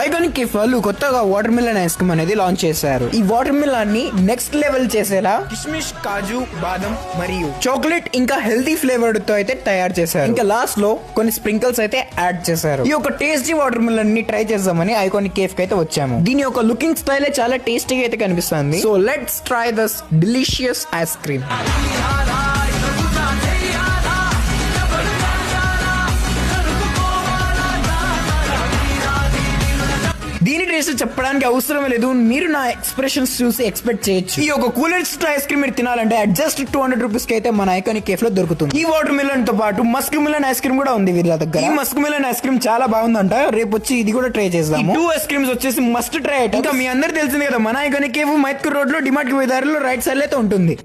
Iconic cafe వాళ్ళు కొత్తగా water melon ice cream అనేది లాంచ్ చేశారు. ఈ వాటర్ మిలన్ ని నెక్స్ట్ లెవెల్ చేసేలా కిస్మిష్, కాజు, బాదం మరియు చాక్లెట్ ఇంకా హెల్తీ ఫ్లేవర్డ్ తో అయితే తయారు చేశారు. ఇంకా లాస్ట్ లో కొన్ని స్ప్రింకిల్స్ అయితే యాడ్ చేశారు. ఈ ఒక టేస్టీ వాటర్ మిలన్ ని ట్రై చేద్దామని ఐకానిక్ కేఫ్ కి అయితే వచ్చాము. దీని యొక్క లుకింగ్ స్టైల్ చాలా టేస్టీగా అయితే కనిపిస్తుంది. So let's try this delicious ice cream. దీని టేస్ట్ చెప్పడానికి అవసరమే లేదు, మీరు నా ఎక్స్ప్రెషన్స్ చూసి ఎక్స్పెక్ట్ చేయొచ్చు. ఈ ఒక కూలెస్ట్ ఐస్ క్రీమ్ మీరు తినాలంటే జస్ట్ 200 రూపీస్ కి అయితే మన ఐకానిక్ కేఫ్ లో దొరుకుతుంది. ఈ వాటర్ మిలన్ తో పాటు మస్క్ మిలన్ ఐస్ క్రీమ్ కూడా ఉంది వీళ్ళ దగ్గర. ఈ మస్క్ మిలన్ ఐస్ క్రీమ్ చాలా బాగుందంట. రేపు వచ్చి ఇది కూడా ట్రై చేద్దాము. 2 ఐస్ క్రీమ్స్ వచ్చేసి మస్ట్ ట్రై. ఇంకా మీ అందరు తెలిసింది కదా, మన ఐకానిక్ కేఫ్ మైత్కూర్ రోడ్ లో డిమార్ట్ కి పోయే దారిలో రైట్ సైడ్ అయితే ఉంటుంది.